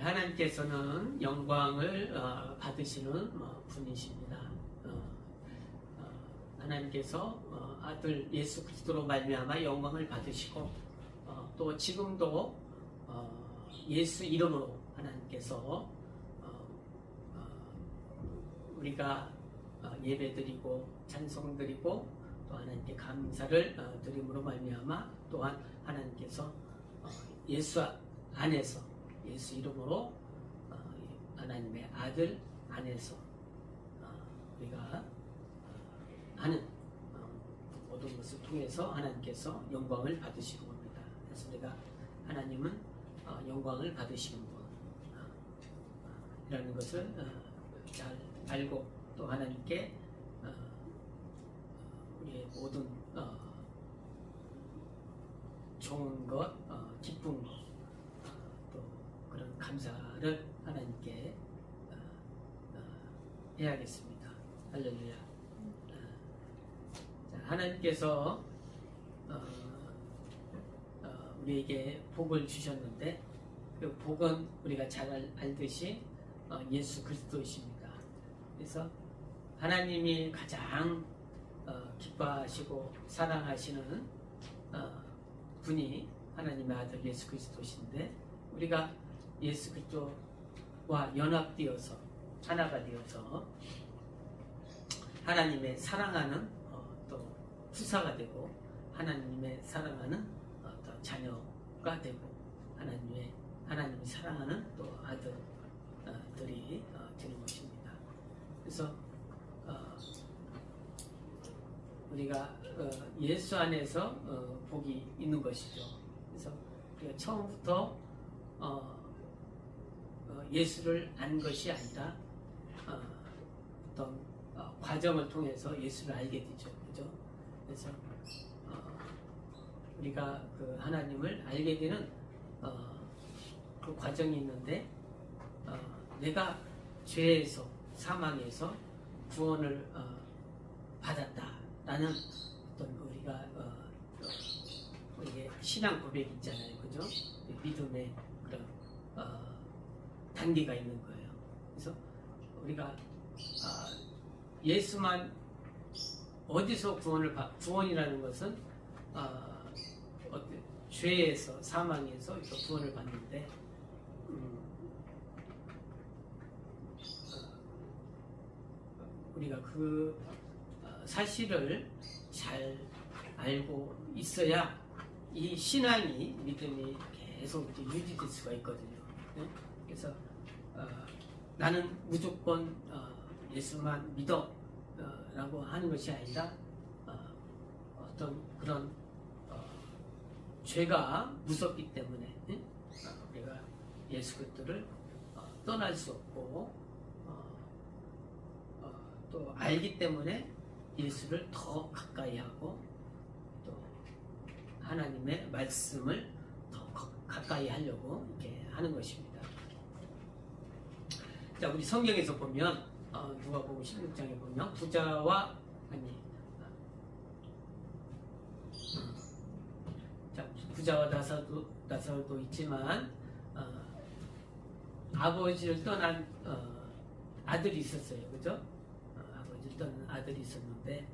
하나님께서는 영광을 받으시는 분이십니다. 하나님께서 아들 예수 그리스도로 말미암아 영광을 받으시고 또 지금도 예수 이름으로 하나님께서 우리가 예배드리고 찬송드리고 또 하나님께 감사를 드림으로 말미암아 또한 하나님께서 예수 안에서 예수 이름으로 하나님의 아들 안에서 우리가 하는 모든 것을 통해서 하나님께서 영광을 받으시는 겁니다. 그래서 우리가 하나님은 영광을 받으시는 분이라는 것을 잘 알고 또 하나님께 우리의 모든 좋은 것, 기쁜 것, 또 그런 감사를 하나님께 해야겠습니다. 할렐루야. 하나님께서 우리에게 복을 주셨는데 그 복은 우리가 잘 알듯이 예수 그리스도이십니다. 그래서 하나님이 가장 기뻐하시고 사랑하시는 분이 하나님의 아들 예수 그리스도신데 우리가 예수 그리스도와 연합되어서 하나가 되어서 하나님의 사랑하는 또 후사가 되고 하나님의 사랑하는 또 자녀가 되고 하나님이 사랑하는 또 아들들이 되는 것입니다. 그래서 우리가 예수 안에서 복이 있는 것이죠. 그래서 우리가 처음부터 예수를 안 것이 아니라 어떤 과정을 통해서 예수를 알게 되죠. 그죠? 그래서 우리가 그 하나님을 알게 되는 그 과정이 있는데 내가 죄에서 사망에서 구원을 받았다라는 어떤 우리가 이게 신앙 고백이 있잖아요, 그죠? 믿음의 그런 단계가 있는 거예요. 그래서 우리가 예수만 어디서 구원이라는 것은 죄에서 사망에서 구원을 받는데 우리가 그 사실을 잘 알고 있어야 이 신앙이 믿음이 계속 유지될 수가 있거든요. 그래서 나는 무조건 예수만 믿어 라고 하는 것이 아니라 어떤 그런 죄가 무섭기 때문에 우리가 예수 그리스도를 떠날 수 없고 또 알기 때문에 예수를 더 가까이 하고 또 하나님의 말씀을 더 가까이 하려고 이렇게 하는 것입니다. 자, 우리 성경에서 보면 누가복음 16장에 보면 부자와 부자와 나사로도 있지만 아버지를 떠난 아들이 있었어요, 그죠? 아버지를 떠난 아들이 있었는데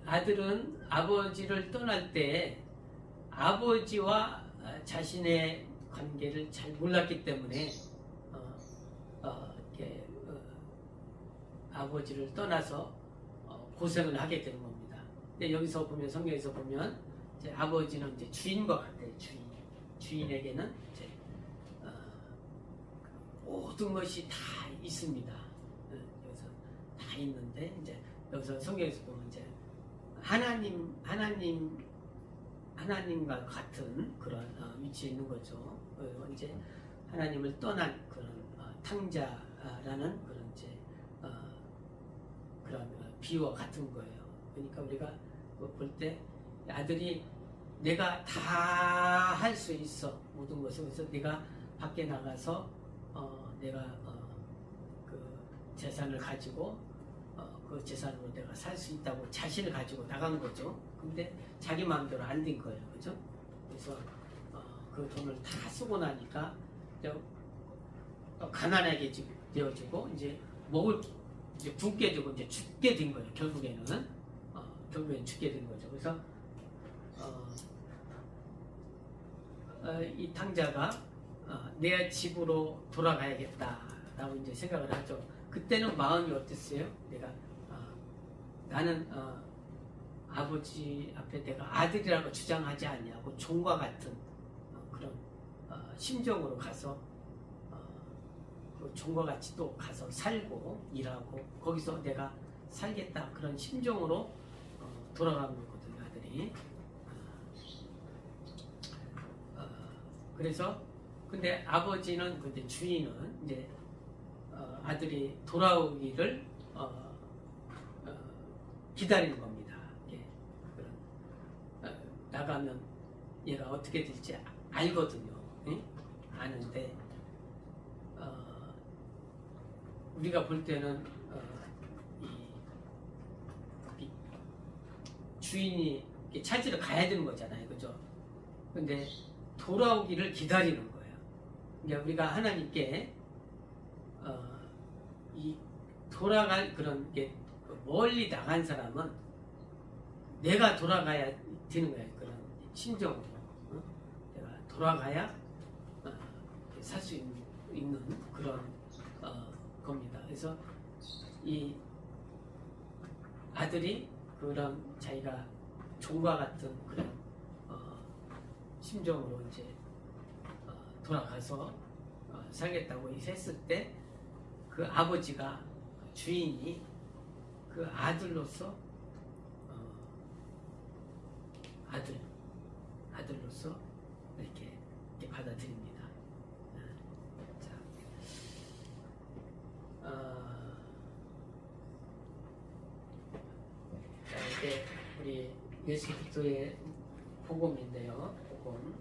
아들은 아버지를 떠날 때 아버지와 자신의 관계를 잘 몰랐기 때문에 아버지를 떠나서 고생을 하게 되는 겁니다. 근데 여기서 보면 성경에서 보면 이제 아버지는 이제 주인과 같아요. 주인에게는 이제 모든 것이 다 있습니다. 여기서 다 있는데 이제 여기서 성경에서 보면 이제 하나님과 같은 그런 위치에 있는 거죠. 이제 하나님을 떠난 그런 탕자라는 그런 이제 그런 비유와 같은 거예요. 그러니까 우리가 볼 때 아들이 내가 다 할 수 있어 모든 것을. 그래서 내가 밖에 나가서 내가 그 재산을 가지고 그 재산으로 내가 살 수 있다고 자신을 가지고 나간 거죠. 근데 자기 마음대로 안 된 거예요, 그죠? 그래서 그 돈을 다 쓰고 나니까 이제 가난하게 되어지고 이제 먹을 이제 굶게 되고 이제 죽게 된 거예요. 결국에는 죽게 된 거죠. 그래서 이 탕자가 내 집으로 돌아가야겠다라고 이제 생각을 하죠. 그때는 마음이 어땠어요? 내가 나는 아버지 앞에 내가 아들이라고 주장하지 않냐고 종과 같은 그런 심정으로 가서 그 종과 같이 또 가서 살고 일하고 거기서 내가 살겠다 그런 심정으로 돌아간 거거든요, 아들이. 그래서 근데 아버지는 근데 주인은 이제 아들이 돌아오기를 기다리는 겁니다. 예. 나가면 얘가 어떻게 될지 알거든요. 예? 아는데 우리가 볼 때는 이 주인이 찾으러 가야 되는 거잖아요, 그죠? 근데 돌아오기를 기다리는 거예요. 그러니까 우리가 하나님께 이 돌아갈 그런 게 멀리 나간 사람은 내가 돌아가야 되는 거예요. 그런 심정으로 내가 돌아가야 살 수 있는 그런 겁니다. 그래서 이 아들이 그런 자기가 종과 같은 그런 심정으로 이제 돌아가서 살겠다고 했을 때 그 아버지가 주인이 그 아들로서 아들로서 이렇게 받아들입니다. 자, 이제 우리 예수 그리스도의 복음인데요. 복음.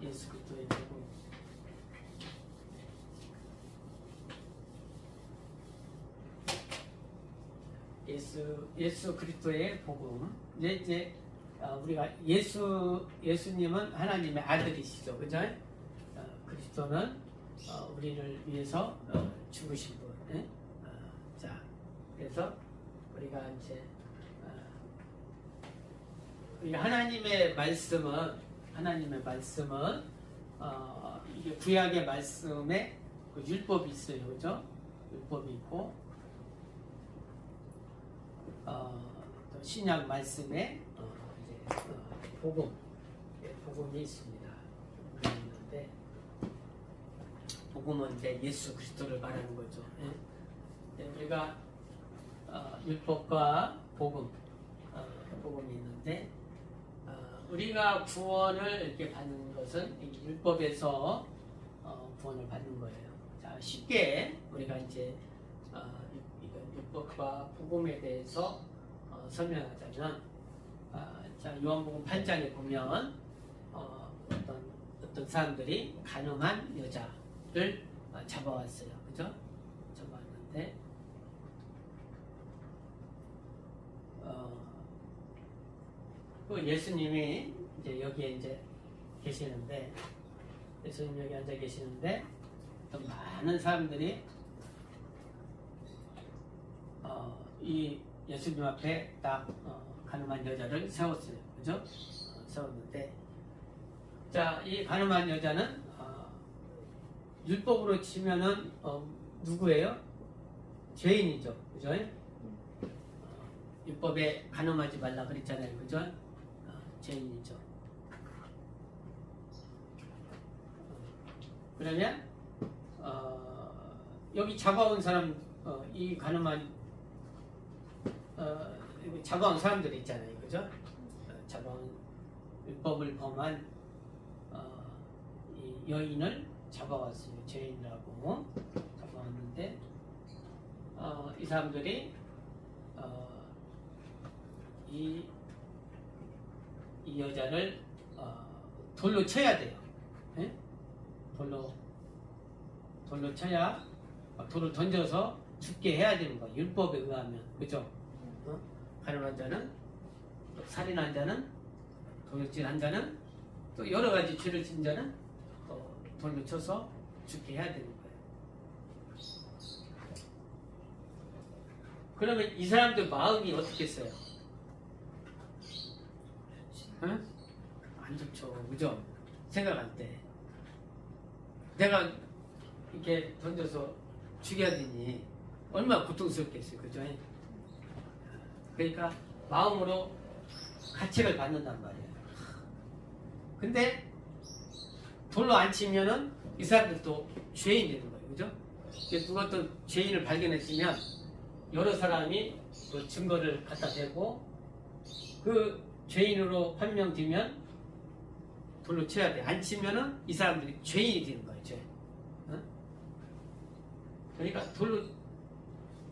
예수 그리스도의 복음. 예수 그리스도의 복음. 이제 우리가 예수님은 하나님의 아들이시죠, 그죠? 그리스도는 우리를 위해서 죽으신 분. 예? 자, 그래서 우리가 이제 우리가 하나님의 말씀은 이게 구약의 말씀에 그 율법이 있어요, 그죠? 율법이 있고 또 신약 말씀에 이제 복음이 있습니다. 있는데 복음은 이제 예수 그리스도를 말하는 거죠. 예? 우리가 율법과 복음이 있는데 우리가 구원을 이렇게 받는 것은 이 율법에서 구원을 받는 거예요. 자, 쉽게 우리가 이제 율법과 복음에 대해서 설명하자면, 자, 요한복음 8장에 보면 어떤 사람들이 간음한 여자를 잡아왔어요, 그죠? 잡아왔는데 그 예수님이 이제 여기에 이제 계시는데, 예수님 여기 앉아 계시는데 또 많은 사람들이 이 예수님 앞에 딱 가늠한 여자를 세웠어요, 그죠? 세웠는데, 자, 이 가늠한 여자는 율법으로 치면은 누구예요? 죄인이죠, 그죠? 율법에 가늠하지 말라 그랬잖아요, 그죠? 죄인이죠. 그러면 여기 잡아온 사람, 이 가늠한 잡아온 사람들이 있잖아요, 그죠? 잡아온 율법을 범한 이 여인을 잡아왔어요. 죄인이라고 잡아왔는데 이 사람들이 이 여자를 돌로 쳐야 돼요. 예? 돌로 쳐야, 돌을 던져서 죽게 해야 되는 거예요, 율법에 의하면, 그죠? 가늠한 자는, 살인한 자는, 도둑질한 자는 또 여러 가지 죄를 진 자는 돌로 쳐서 죽게 해야 되는 거예요. 그러면 이 사람들 마음이 어떻겠어요? 응? 안 좋죠, 그죠? 생각할 때 내가 이렇게 던져서 죽여야 되니 얼마나 고통스럽겠어요, 그죠? 그러니까 마음으로 가책을 받는단 말이에요. 근데 돌로 안 치면은 이 사람들도 죄인이 되는 거예요, 그죠? 누가 어떤 죄인을 발견했으면 여러 사람이 그 증거를 갖다 대고 그 죄인으로 판명되면 돌로 쳐야 돼. 안 치면은 이 사람들이 죄인이 되는 거예요, 죄. 어? 그러니까 돌로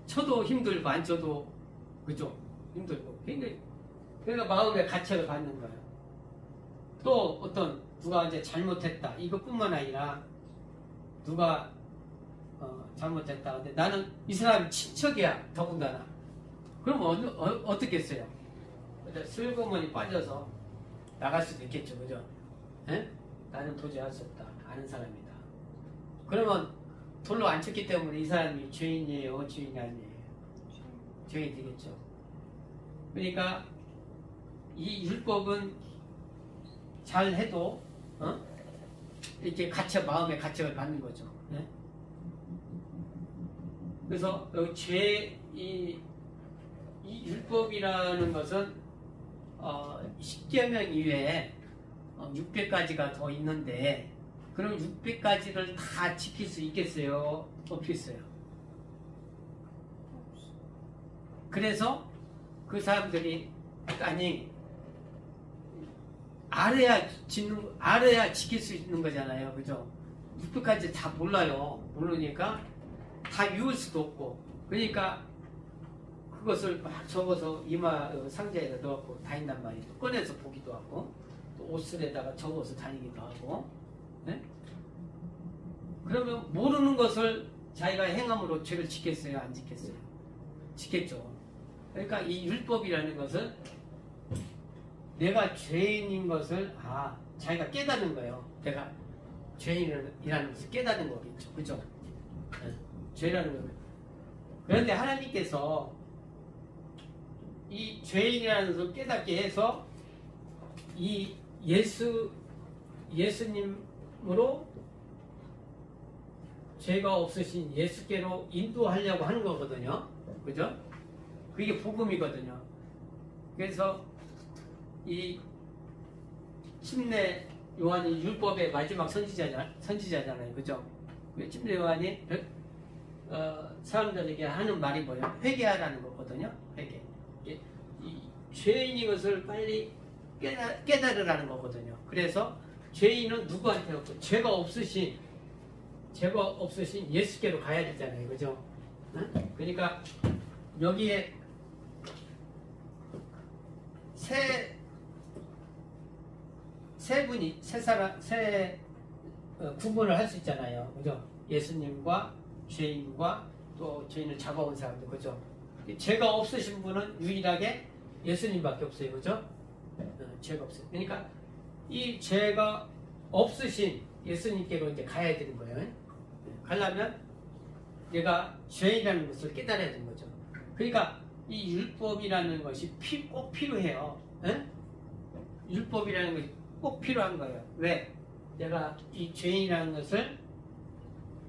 쳐도 힘들고 안 쳐도 그죠? 힘들고. 그러니까 마음의 가책을 받는 거예요. 또 어떤 누가 이제 잘못했다 이것뿐만 아니라 누가 잘못했다. 근데 나는 이 사람이 친척이야 더군다나. 그럼 어떻게 했어요? 슬그머니 빠져서 나갈 수도 있겠죠, 그죠? 에? 나는 도저히 할 수 없다. 아는 사람이다. 그러면 돌로 안 쳤기 때문에 이 사람이 죄인이에요, 죄인이 아니에요? 죄인이 되겠죠. 그러니까 이 율법은 잘 해도 이렇게 마음의 가책을 받는 거죠. 네? 그래서 이 율법이라는 것은 10계명 이외에 600가지가 더 있는데 그럼 600가지를 다 지킬 수 있겠어요? 없겠어요? 그래서 그 사람들이 아니 알아야 지킬 수 있는 거잖아요, 그죠? 600가지 다 몰라요. 모르니까 다 외울 수도 없고 그러니까 그것을 막 적어서 이마 상자에다 넣어갖고 다닌단 말이죠. 꺼내서 보기도 하고 또 옷술에다가 적어서 다니기도 하고. 네? 그러면 모르는 것을 자기가 행함으로 죄를 짓겠어요, 안 짓겠어요? 짓겠죠. 그러니까 이 율법이라는 것은 내가 죄인인 것을 자기가 깨닫는 거예요. 내가 죄인이라는 것을 깨닫는 거겠죠, 그죠? 네. 죄라는 거예요. 그런데 하나님께서 이 죄인이라는 것을 깨닫게 해서 이 예수님으로 죄가 없으신 예수께로 인도하려고 하는 거거든요. 그죠? 그게 복음이거든요. 그래서 이 침례 요한이 율법의 마지막 선지자잖아요. 그죠? 침례 요한이 사람들에게 하는 말이 뭐예요? 회개하라는 거거든요. 회개. 이 죄인인 것을 빨리 깨달으라는 거거든요. 그래서 죄인은 누구한테 없고 죄가 없으신 예수께로 가야 되잖아요. 그죠? 그러니까 여기에 세 구분을 할 수 있잖아요. 그죠? 예수님과 죄인과 또 죄인을 잡아온 사람들. 그죠? 죄가 없으신 분은 유일하게 예수님밖에 없어요. 그죠? 죄가 없어요. 그러니까 이 죄가 없으신 예수님께로 이제 가야 되는 거예요. 가려면 내가 죄인이라는 것을 깨달아야 되는 거죠. 그러니까 이 율법이라는 것이 꼭 필요해요. 에? 율법이라는 것이 꼭 필요한 거예요. 왜? 내가 이 죄인이라는 것을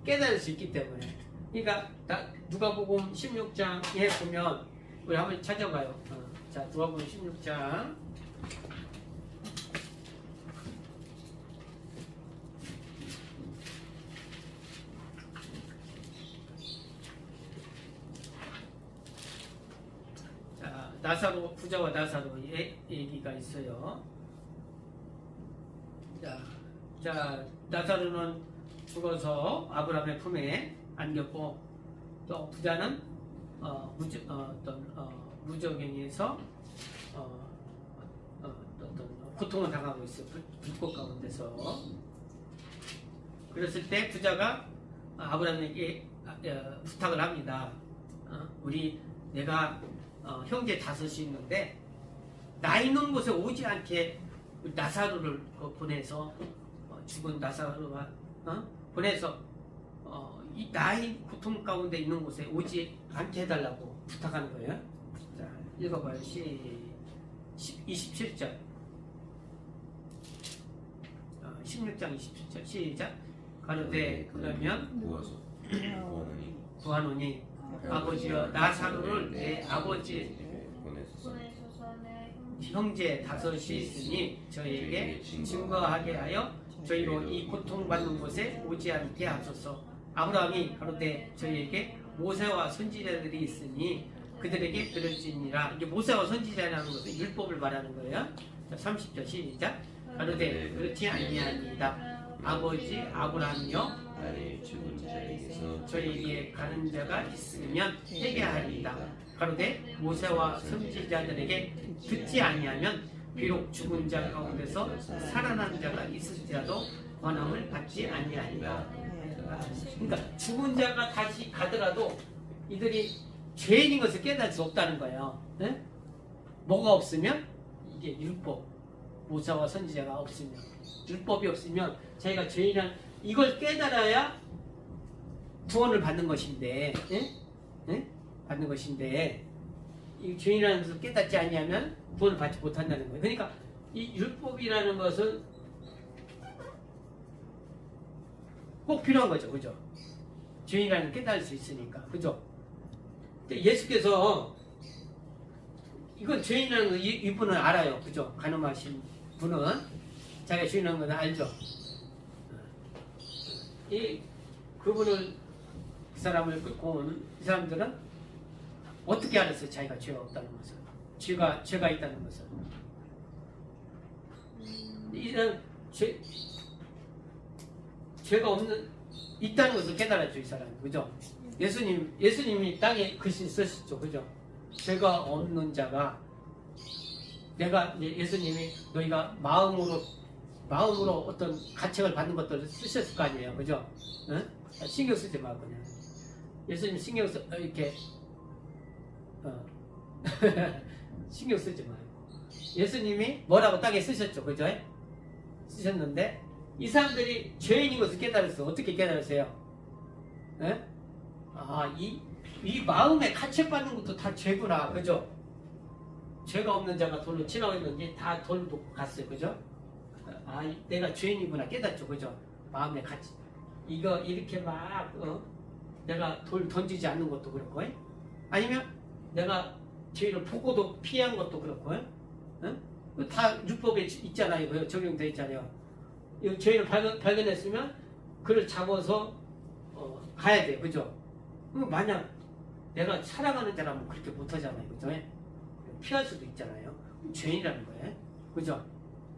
깨달을 수 있기 때문에. 그러니까 누가복음 16장에 보면 우리 한번 찾아봐요. 자, 누가복음 16장. 나사로 부자와 나사로의 얘기가 있어요. 자, 나사로는 죽어서 아브라함의 품에 안겼고 또 부자는 무적행에서 어떤 고통을 당하고 있어요. 불꽃 가운데서. 그랬을 때 부자가 아브라함에게 부탁을 합니다. 내가 형제 5이 있는데 나 있는 곳에 오지 않게 나사로를 보내서 죽은 나사로가 보내서 이 나의 고통 가운데 있는 곳에 오지 않게 해달라고 부탁하는 거예요. 자, 읽어봐요. 27절 16장 27절 시작. 가로되 그러면 구하노니 아버지여 나사로를 내 아버지 형제 다섯이 있으니 저희에게 증거하게 하여 저희로 이 고통받는 곳에 오지 않게 하소서. 아브라함이 가로되 저희에게 모세와 선지자들이 있으니 그들에게 들을지니라. 이게 모세와 선지자라는 것은 율법을 말하는 거예요. 30절 시작. 가로되 그렇지 아니하니이다. 아버지 아브라함이여 저희에게 가는 자가 있으면 회개하리이다. 가로되 모세와 선지자들에게 듣지 아니하면 비록 죽은 자 가운데서 살아난 자가 있을지라도 권함을 받지 아니하리라. 그러니까 죽은 자가 다시 가더라도 이들이 죄인인 것을 깨달을 수 없다는 거예요. 네? 뭐가 없으면? 이게 율법, 모세와 선지자가 없으면, 율법이 없으면 자기가 죄인이란 이걸 깨달아야 구원을 받는 것인데, 받는 것인데 이 죄인이라는 것을 깨닫지 아니하면 구원을 받지 못한다는 거예요. 그러니까 이 율법이라는 것은 꼭 필요한 거죠, 그죠? 죄인이라는 걸 깨달을 수 있으니까, 그죠? 근데 예수께서 이건 죄인이라는 거 이분은 알아요, 그죠? 가늠하신 분은 자기가 죄인이라는 건 알죠. 그분을 그 사람을 끌고 온 이 사람들은 어떻게 알았어요? 자기가 죄가 없다는 것을, 죄가 있다는 것을. 이런 죄가 있다는 것을 깨달았죠, 이 사람, 그죠? 예수님이 땅에 글씨 쓰셨죠, 그죠? 죄가 없는 자가 예수님이 너희가 마음으로 어떤 가책을 받는 것들을 쓰셨을 거 아니에요, 그죠? 응? 신경 쓰지 마, 그냥. 예수님 신경 이렇게 신경 쓰지 마요. 예수님이 뭐라고 땅에 쓰셨죠, 그죠? 쓰셨는데 이 사람들이 죄인인 것을 깨달았어요. 어떻게 깨달았어요? 네? 이 마음에 가책받는 것도 다 죄구나, 그죠? 죄가 없는 자가 돌로 치라고 했는지 다 돌 놓고 갔어요, 그죠? 내가 죄인이구나 깨닫죠, 그죠? 마음에 가책. 이거 이렇게 막 내가 돌 던지지 않는 것도 그렇고, 아니면 내가 죄를 보고도 피한 것도 그렇고, 다 율법에 있잖아요, 적용되어 있잖아요. 이 죄를 발견했으면 그를 잡아서 가야 돼, 그죠? 만약 내가 사랑하는 자라면 그렇게 못하잖아요, 그죠? 피할 수도 있잖아요. 죄인이라는 거예요, 그죠?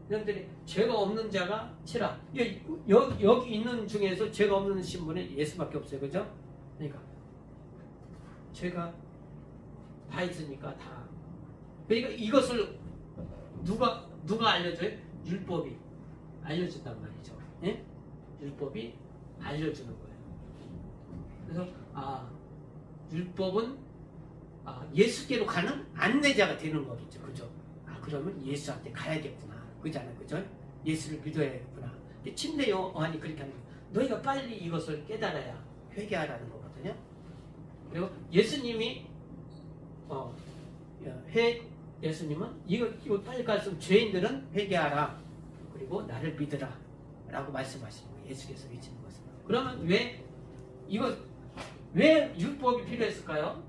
여러분들이 죄가 없는 자가 치라. 여기 있는 중에서 죄가 없는 신분은 예수밖에 없어요, 그죠? 그러니까 죄가 다 있으니까 다. 그러니까 이것을 누가 알려줘요? 율법이 알려준단 말이죠. 예? 율법이 알려주는 거예요. 그래서 율법은 예수께로 가는 안내자가 되는 거겠죠, 그죠? 그러면 예수한테 가야겠구나, 그잖아요, 그죠? 예수를 믿어야겠구나. 근데 침례 요한이 그렇게 하는 거예요. 너희가 빨리 이것을 깨달아야 회개하라는 거거든요. 그리고 예수님이 예수님은 이거 빨리 갔으면 죄인들은 회개하라, 그리고 나를 믿으라 라고 말씀하시는 거예요. 예수께서 외치는 것은. 그러면 왜 율법이 필요했을까요?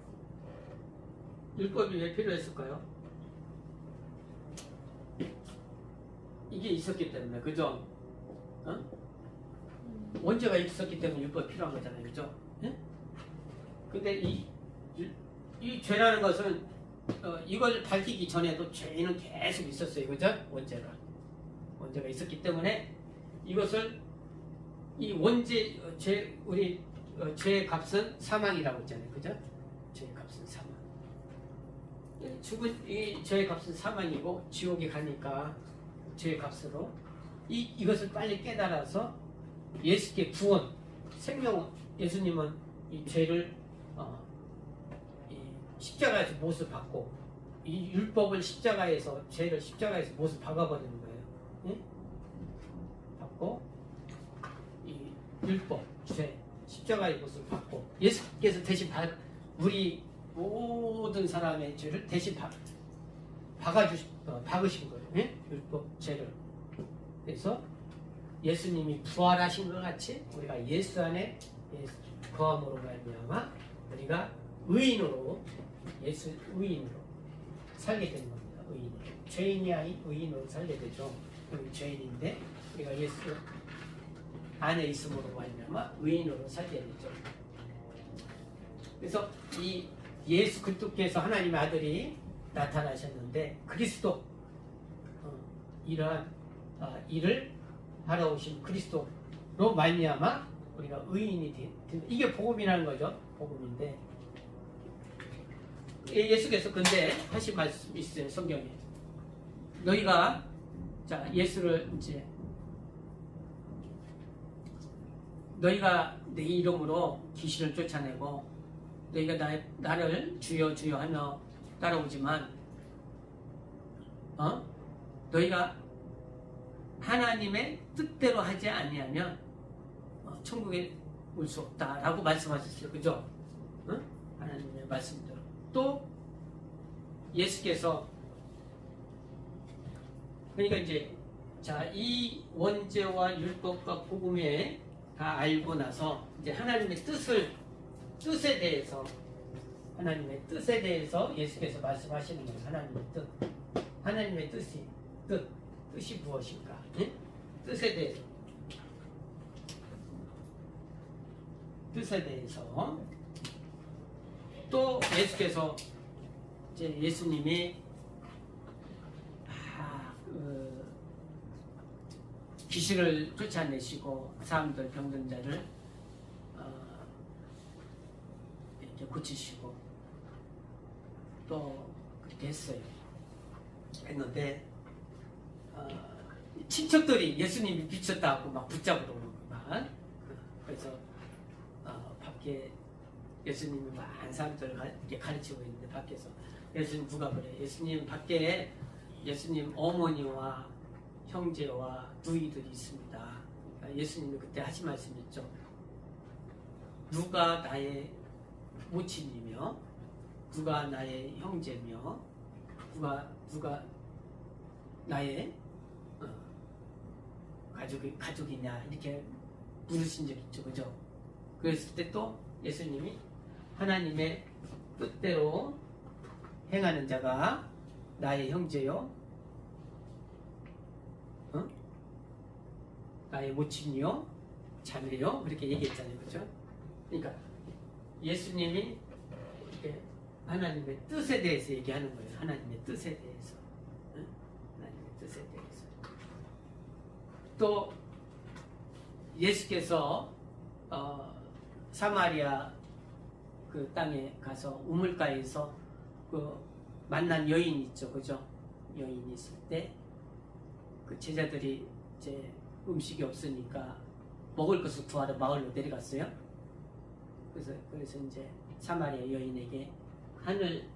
율법이 왜 필요했을까요? 이게 있었기 때문에, 그죠? 원죄가 있었기 때문에 율법이 필요한 거잖아요, 그죠? 근데 이 죄라는 것은 이걸 밝히기 전에도 죄는 계속 있었어요, 그죠? 원죄가 있었기 때문에 이것을 우리 죄의 값은 사망이라고 했잖아요, 그죠? 죄의 값은 사망. 이 죄의 값은 사망이고 지옥에 가니까 죄의 값으로 이것을 빨리 깨달아서 예수께 구원, 생명, 예수님은 이 죄를 이 십자가에서 못을 받고 이 율법을 죄를 십자가에서 못을 박아버리는 거예요. 예? 받고 이 율법, 죄, 십자가의 것을 받고 예수께서 대신 우리 모든 사람의 죄를 대신 박으신 거예요. 예? 율법, 죄를. 그래서 예수님이 부활하신 것 같이 우리가 예수 안에 거함으로 말미암아 우리가 의인으로 살게 되는 겁니다. 의인으로. 죄인이 아닌 의인으로 살게 되죠. 우리 죄인인데 우리가 예수 안에 있음으로 말미암아 의인으로 살게 되죠. 그래서 이 예수 그리스도께서 하나님의 아들이 나타나셨는데 그리스도 이러한 일을 하러 오신 그리스도로 말미암아 우리가 의인이 된 이게 복음이라는 거죠. 복음인데 예수께서 근데 하신 말씀이 있어요. 성경에 너희가 자 예수를 이제 너희가 내 이름으로 귀신을 쫓아내고 너희가 나를 주여 주여 하며 따라오지만 너희가 하나님의 뜻대로 하지 아니하면 천국에 올 수 없다라고 말씀하셨어요. 그죠? 하나님의 말씀대로. 또 예수께서 그러니까 이제 자, 이 원죄와 율법과 복음에 다 알고 나서 이제 하나님의 뜻에 대해서 예수께서 말씀하시는 거예요. 하나님의 뜻이 무엇인가? 예? 뜻에 대해서 또 예수께서 이제 예수님이 귀신을 쫓아내시고 사람들 병든 자를 이렇게 고치시고 또 그렇게 했는데 친척들이 예수님이 미쳤다고 막 붙잡으러 오는구만. 그래서 밖에 예수님이 많은 사람들을 이렇게 가르치고 있는데 밖에서 예수님 누가 그래? 예수님 밖에 예수님 어머니와 형제와 누이들이 있습니다. 그러니까 예수님이 그때 하신 말씀이 있죠. 누가 나의 모친이며 누가 나의 형제며 누가 나의 가족이냐 이렇게 물으신 적 있죠. 그죠? 그랬을 때 또 예수님이 하나님의 뜻대로 행하는 자가 나의 형제요 나의 모친이요 자매요 그렇게 얘기했잖아요. 그죠? 그러니까 예수님이 이렇게 하나님의 뜻에 대해서 얘기하는 거예요. 하나님의 뜻에 대해서. 하나님의 뜻에 대해서. 또 예수께서 사마리아 그 땅에 가서 우물가에서 그 만난 여인 있죠. 그죠? 여인이 있을 때 그 제자들이 이제 음식이 없으니까 먹을 것을 구하러 마을로 내려갔어요. 그래서 이제 사마리아 여인에게 하늘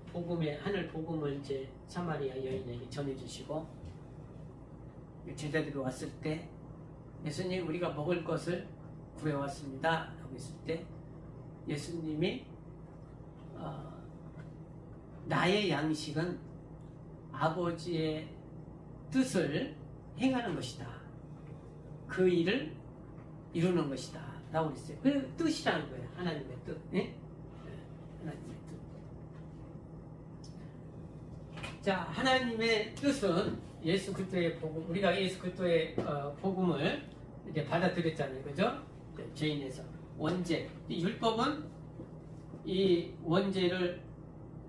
복음을 이제 사마리아 여인에게 전해주시고 제자들이 왔을 때 예수님 우리가 먹을 것을 구해왔습니다 라고 했을 때 예수님이 나의 양식은 아버지의 뜻을 행하는 것이다. 그 일을 이루는 것이다 라고 했어요. 그 뜻이라는 거예요. 하나님의 뜻. 예? 하나님의 뜻. 자, 하나님의 뜻은 예수 그리스도의 복음, 우리가 예수 그리스도의 복음을 이제 받아들였잖아요. 그죠? 죄인에서 원죄. 이 율법은 이 원죄를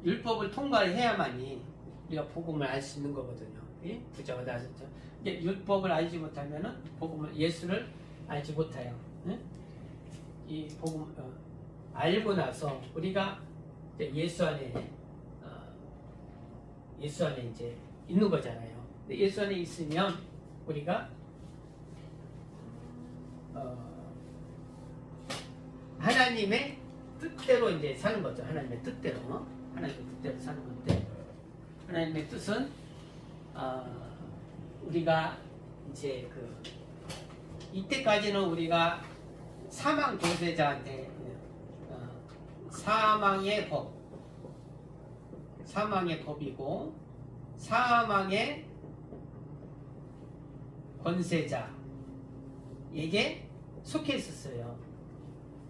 율법을 통과해야만이 우리가 복음을 알 수 있는 거거든요. 예? 부자가 나섰죠. 율법을 알지 못하면은 복음을 예수를 알지 못해요. 예? 이 복음 알고 나서 우리가 예수 안에 이제 있는 거잖아요. 예수 안에 있으면 우리가 하나님의 뜻대로 이제 사는 거죠. 하나님의 뜻대로 사는 건데 하나님의 뜻은 우리가 이제 이때까지는 우리가 사망 권세자한테 사망의 법이고 사망의 권세자에게 속해 있었어요.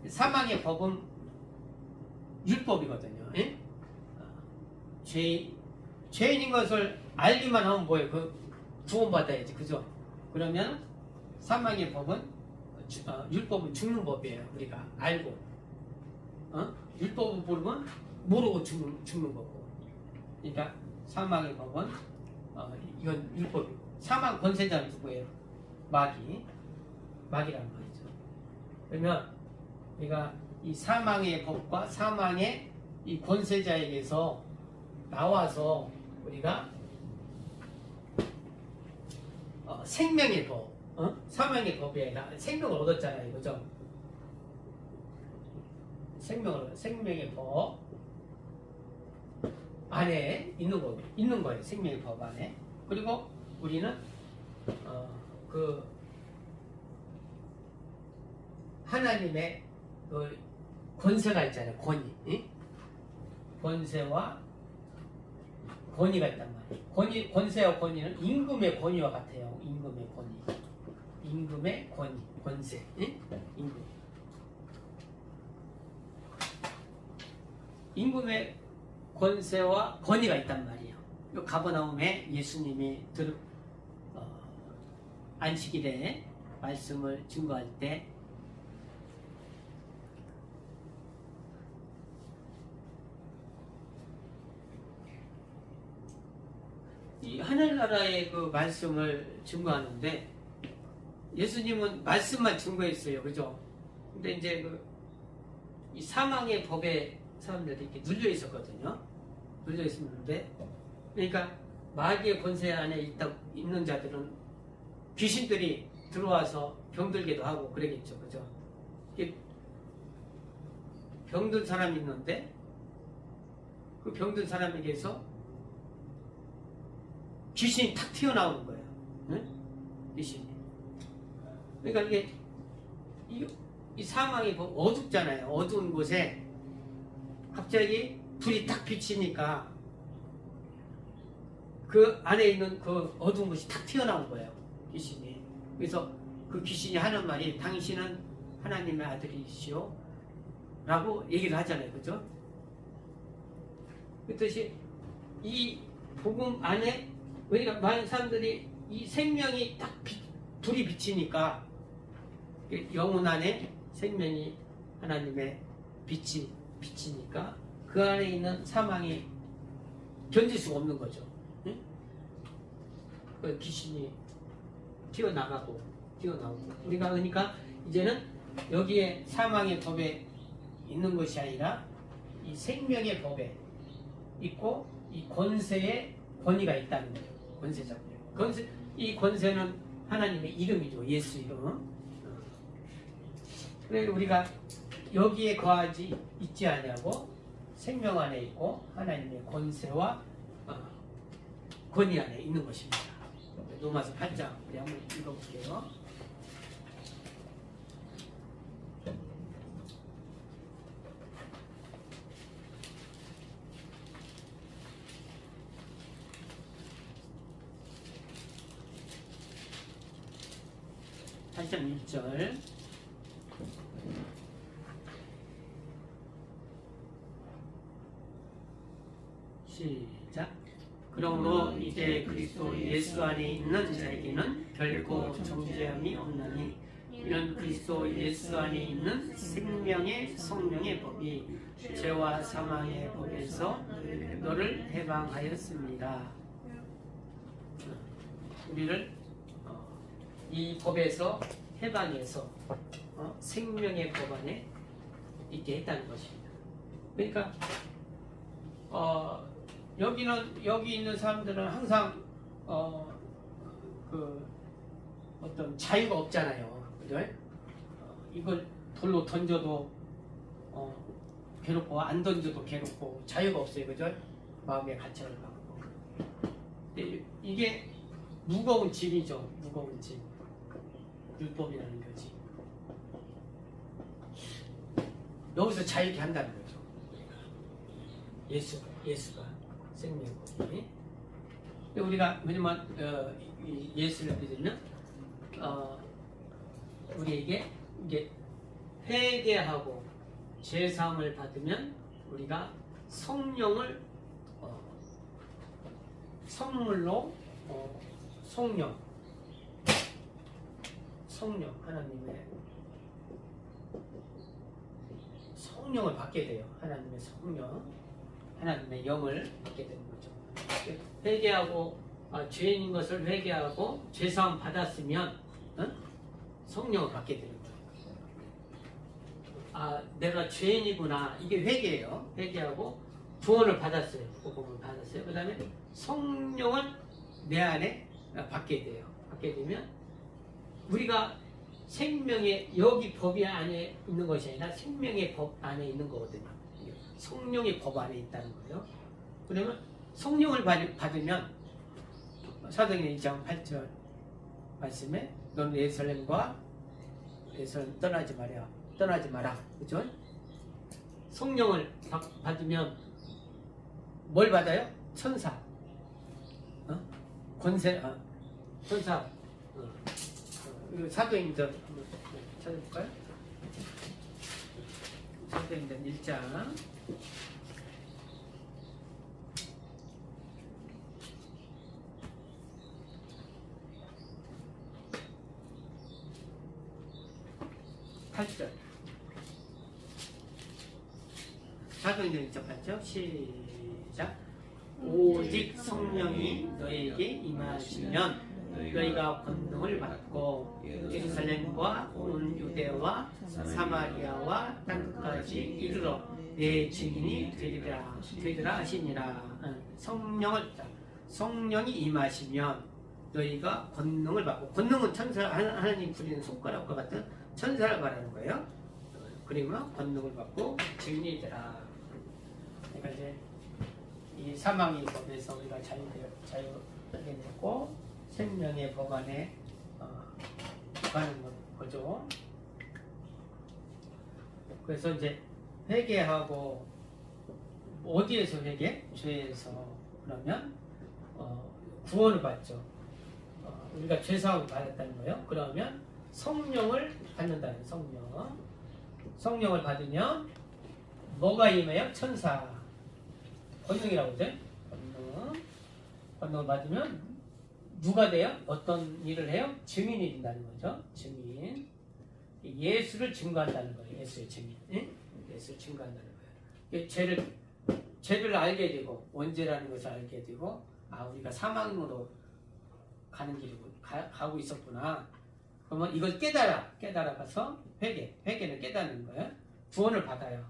사망의 법은 율법이거든요. 예? 죄인인 것을 알기만 하면 뭐예요? 구원받아야지, 그죠? 그러면 사망의 법은 율법은 죽는 법이에요. 우리가 알고 율법을 모르고 죽는 거고. 그러니까 사망의 법은 이건 율법이고 사망 권세자는 누구예요? 마귀란 말이죠. 그러면 우리가 이 사망의 법과 사망의 이 권세자에게서 나와서 우리가 생명의 법, 사망의 법이 아니라 생명을 얻었잖아요, 그죠? 생명의 법 안에 있는 거예요. 생명의 법 안에. 그리고 우리는 하나님의 권세가 있잖아요. 권세와 권위가 있단 말이에요. 권세와 권위는 임금의 권위와 같아요. 임금의 권세. 임금의 권세와 권위가 있단 말이에요. 가버나움에 예수님이 안식일에 말씀을 증거할 때 이 하늘나라의 말씀을 증거하는데 예수님은 말씀만 증거했어요. 그죠? 근데 이제 이 사망의 법에 사람들이 이렇게 눌려 있었거든요. 눌려 있었는데, 그러니까 마귀의 권세 안에 있는 자들은 귀신들이 들어와서 병들기도 하고 그러겠죠. 그죠? 병든 사람이 있는데 그 병든 사람에게서 귀신이 탁 튀어나오는 거예요. 응? 귀신이. 그러니까 이게 이 사망이 어둡잖아요. 어두운 곳에 갑자기 불이 딱 비치니까 그 안에 있는 그 어두운 것이 탁 튀어나온 거예요. 귀신이. 그래서 그 귀신이 하는 말이 당신은 하나님의 아들이시오 라고 얘기를 하잖아요. 그죠? 그 뜻이 이 복음 안에 그러니까 많은 사람들이 이 생명이 딱 불이 비치니까 영혼 안에 생명이 하나님의 빛이 비치니까 그 안에 있는 사망이 견딜 수가 없는 거죠. 응? 그 귀신이 튀어나오고 우리가 그러니까 이제는 여기에 사망의 법에 있는 것이 아니라 이 생명의 법에 있고 이 권세의 권위가 있다는 거예요. 권세자고요. 이 권세는 하나님의 이름이죠. 예수 이름. 그래서 우리가 여기에 거하지 있지 아니하고 생명 안에 있고 하나님의 권세와 권위 안에 있는 것입니다. 로마서 8장 우리 한번 읽어볼게요. 다시 한번 1절 시작. 그러므로 이제 그리스도 예수 안에 있는 자에게는 결코 정죄함이 없나니 이는 그리스도 예수 안에 있는 생명의 성령의 법이 죄와 사망의 법에서 너를 해방하였습니다. 우리를 이 법에서 해방해서 생명의 법 안에 있게 했다는 것입니다. 그러니까 여기 있는 사람들은 항상 어떤 자유가 없잖아요. 그죠? 이걸 돌로 던져도 괴롭고 안 던져도 괴롭고 자유가 없어요. 그죠? 마음의 가책을 받고. 이게 무거운 짐이죠. 무거운 짐. 율법이라는 거지. 여기서 자유케 한다는 거죠. 예수가 생명이고. 우리가 왜냐면 이 예수를 믿으면 우리에게 이게 회개하고 죄사함을 받으면 우리가 성령을 선물로 성령 하나님의 성령을 받게 돼요. 하나님의 성령, 하나님의 영을 받게 되는 거죠. 회개하고 죄인인 것을 회개하고 죄사함 받았으면 성령을 받게 되는 거예요. 내가 죄인이구나. 이게 회개예요. 회개하고 구원을 받았어요. 복음을 받았어요. 그 다음에 성령을 내 안에 받게 돼요. 받게 되면 우리가 생명의 여기 법이 안에 있는 것이 아니라 생명의 법 안에 있는 거거든요. 성령의 법 안에 있다는 거예요. 그러면 성령을 받으면 사도행전 1장 8절 말씀에 너는 예루살렘과 떠나지 마라. 그죠? 성령을 받으면 뭘 받아요? 천사. 권세. 천사. 사도행전 한번 찾아볼까요? 사도행전 1장 8절. 사도행전 1장 8절 시작. 오직 성령이 너에게 임하시면 너희가 권능을 받고 예루살렘과 온 유대와 사마리아와 땅끝까지 이르러 내 증인이 되리라 하시니라. 성령이 임하시면 너희가 권능을 받고, 권능은 천사 하나님 부리는 손가락과 같은 천사를 말하는 거예요. 그러면 권능을 받고 증인이 되라. 그러니까 이제 이 사망의 법에서 우리가 자유하게 됐고 생명의 법 안에 가는 거죠. 그래서 이제 회개하고 어디에서 회개? 죄에서. 그러면 구원을 받죠. 우리가 죄사함을 받았다는 거예요. 그러면 성령을 받는다는 성령을 받으면 뭐가 임해요? 천사. 권능이라고 하죠. 권능을 받으면 누가 돼요? 어떤 일을 해요? 증인이 된다는 거죠. 증인. 예수를 증거한다는 거예요. 예수의 증인. 예수를 증거한다는 거예요. 죄를 알게 되고 원죄라는 것을 알게 되고 우리가 사망으로 가는 길이고 가고 있었구나. 그러면 이걸 깨달아가서 회개는 깨닫는 거예요. 구원을 받아요.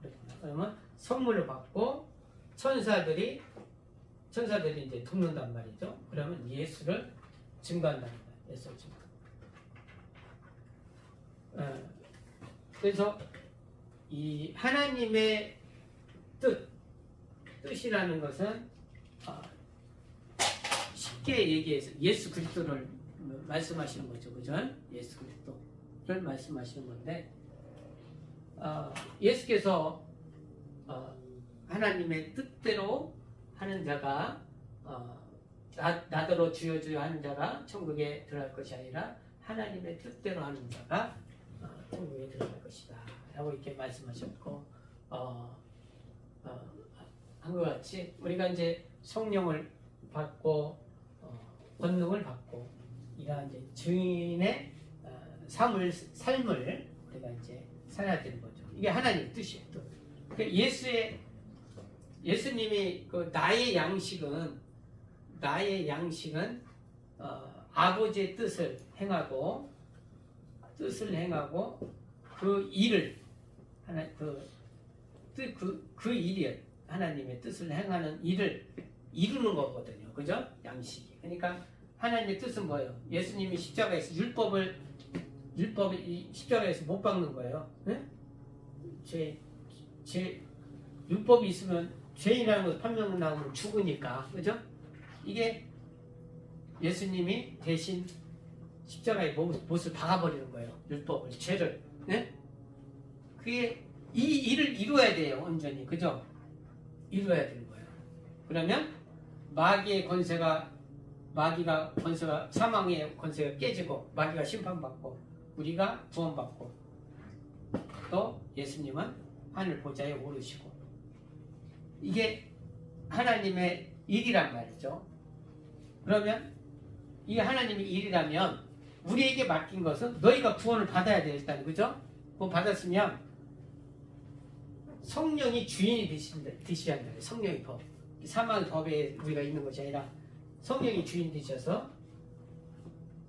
그렇구나. 그러면 선물을 받고 천사들이 이제 돕는단 말이죠. 그러면 예수를 증거한다는 거예요. 예수를 증거. 그래서 이 하나님의 뜻이라는 것은 쉽게 얘기해서 예수 그리스도를 말씀하시는 거죠. 그죠? 예수 그리스도를 말씀하시는 건데 예수께서 하나님의 뜻대로 하는 자가 나더러 주여 주여 하는 자가 천국에 들어갈 것이 아니라 하나님의 뜻대로 하는 자가 천국에 들어갈 것이다 라고 이렇게 말씀하셨고 한 것 같이 우리가 이제 성령을 받고 권능을 받고 이러한 이제 주인의 삶을 우리가 이제 살아야 되는 거죠. 이게 하나님의 뜻이에요. 그러니까 예수님이 그 나의 양식은 아버지의 뜻을 행하고 그 일을 그 일이 하나님의 뜻을 행하는 일을 이루는 거거든요. 그죠? 양식이. 그러니까 하나님의 뜻은 뭐예요? 예수님이 십자가에서 율법을 십자가에서 못 박는 거예요. 네? 율법이 있으면 죄인이라는 것을 판명나오면 죽으니까. 그죠? 이게 예수님이 대신 십자가에 못을 박아버리는 거예요. 율법을, 죄를. 네? 그게 이 일을 이루어야 돼요. 온전히. 그죠? 이루어야 되는 거예요. 그러면 마귀가 권세가, 사망의 권세가 깨지고 마귀가 심판받고 우리가 구원받고 또 예수님은 하늘 보좌에 오르시고, 이게 하나님의 일이란 말이죠. 그러면 이게 하나님의 일이라면 우리에게 맡긴 것은 너희가 구원을 받아야 돼요. 일단. 그죠? 구원 받았으면 성령이 주인이 되셔야 한다. 성령의 법. 사망의 법에 우리가 있는 것이 아니라 성령이 주인 되셔서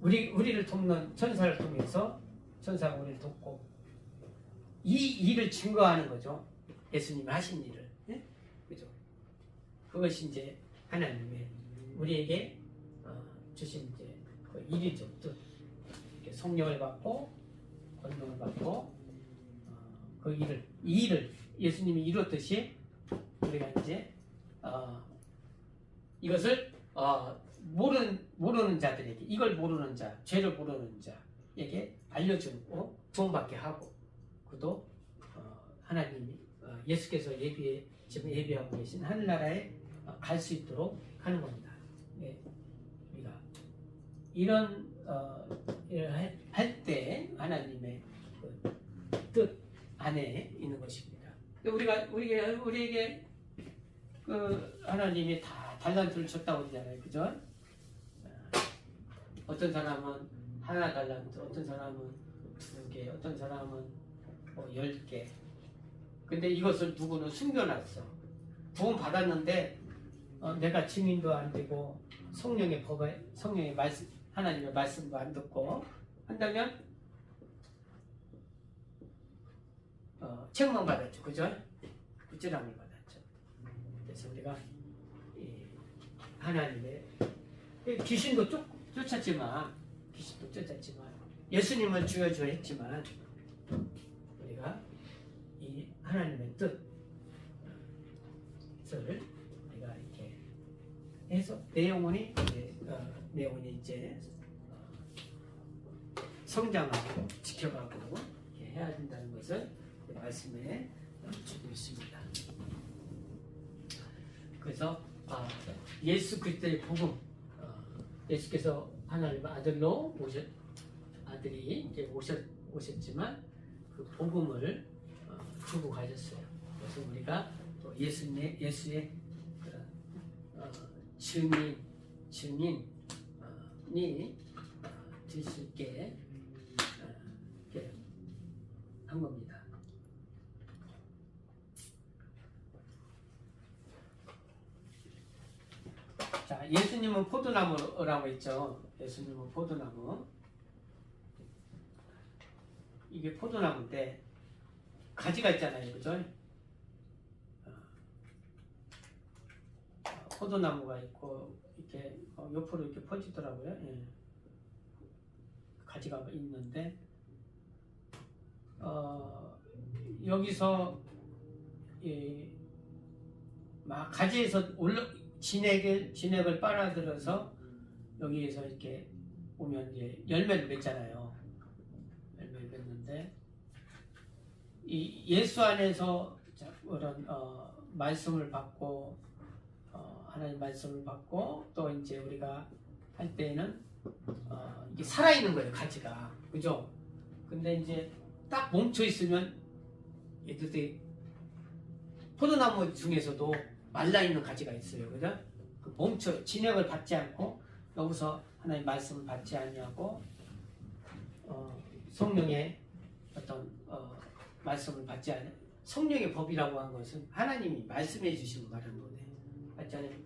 우리를 돕는 천사를 통해서 천사가 우리를 돕고 이 일을 증거하는 거죠. 예수님이 하신 일을. 네? 그죠? 그것이 이제 하나님의 우리에게 주신 이제 그 일이죠. 또 이렇게 성령을 받고 권능을 받고 그 이 일을 예수님이 이뤘듯이 우리가 이제 이것을 모르는 자들에게, 이걸 모르는 자, 죄를 모르는 자에게 알려주고 구원받게 하고, 그도 하나님이 예수께서 지금 예비하고 계신 하늘나라에 갈 수 있도록 하는 겁니다. 예, 우리가 이런 일을 할 때 하나님의 그 뜻 안에 있는 것입니다. 우리에게 그 하나님이 다 달란트를 줬다고 그러잖아요. 그죠? 어떤 사람은 하나 달란트, 어떤 사람은 2개, 어떤 사람은 10개. 근데 이것을 누구는 숨겨놨어. 구원 받았는데 내가 증인도 안 되고 성령의 말씀, 하나님의 말씀도 안 듣고 한다면 책망받았죠. 그죠? 부끄러움을 받았죠. 그래서 우리가 하나님의 귀신도 쫓았지만 예수님을 주여주 했지만 우리가 이 하나님의 뜻을 우리가 이렇게 해서 내 영혼이 이제 성장하고 지켜가고 이렇게 해야 된다는 것을 말씀에 주고 있습니다. 그래서 예수 그리스도의 복음, 예수께서 하나님의 아들로 아들이 이제 오셨지만 그 복음을 주고 가셨어요. 그래서 우리가 또 예수의 그런 증인이 될 수 있게 이렇게 한 겁니다. 자, 예수님은 포도나무라고 했죠. 예수님은 포도나무. 이게 포도나무인데 가지가 있잖아요. 그죠? 포도나무가 있고 이렇게 옆으로 이렇게 퍼지더라고요. 예. 가지가 있는데 여기서 막 가지에서 진액을 빨아들여서 여기에서 이렇게 보면 이제 열매를 맺잖아요. 열매를 맺는데 이 예수 안에서 그런 말씀을 받고 하나님 말씀을 받고 또 이제 우리가 할 때에는 이게 살아있는 거예요. 가지가. 그죠? 근데 이제 딱 멈춰 있으면 얘들이 포도나무 중에서도 말라있는 가지가 있어요. 그죠? 멈춰 진액을 받지 않고 여기서 하나님 말씀을 받지 않냐고 성령의 어떤 말씀을 받지 않는 성령의 법이라고 하는 것은 하나님이 말씀해 주시고 말하는 거네. 맞잖아요.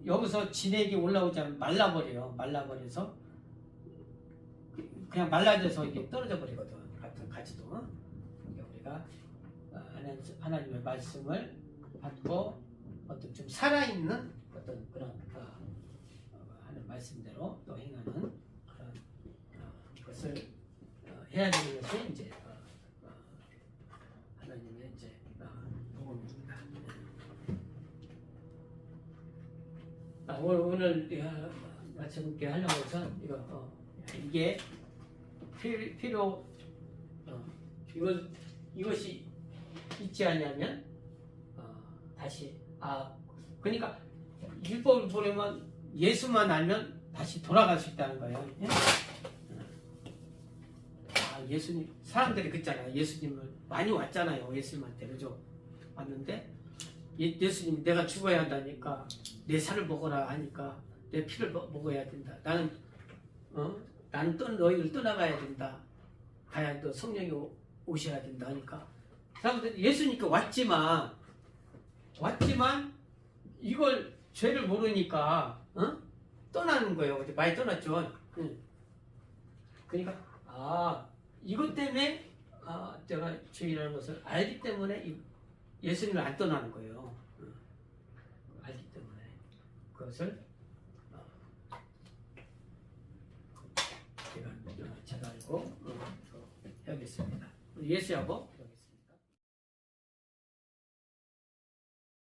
여기서 진액이 올라오지 않으면 말라버려서 그냥 말라져서 이게 떨어져 버리거든. 같은 가지도. 그러니까 우리가 하나님의 말씀을 받고 어떤 좀 살아있는 어떤 그런 하는 말씀대로 또 행하는 그런 것을 해야 되는 것이 이제 하나님의 이제 복음입니다. 오늘 마침께 하려고 해서 이게 필요 이것이 있지 않냐면 다시 그러니까 율법을 보려면 예수만 알면 다시 돌아갈 수 있다는 거예요. 예? 예수님 사람들이 그랬잖아요. 예수님을 많이 왔잖아요. 예수님한테 그죠? 왔는데 예수님 내가 죽어야 한다니까 내 살을 먹어라 하니까 내 피를 먹어야 된다. 나는 너희를 떠나가야 된다. 가야 또 성령이 오셔야 된다 하니까 사람들이 예수님께 왔지만 이걸 죄를 모르니까 떠나는 거예요. 많이 떠났죠. 그러니까 이것 때문에 제가 죄인이라는 것을 알기 때문에 예수님을 안 떠나는 거예요. 알기 때문에 그것을 제가 알고 해야겠습니다. 예수하고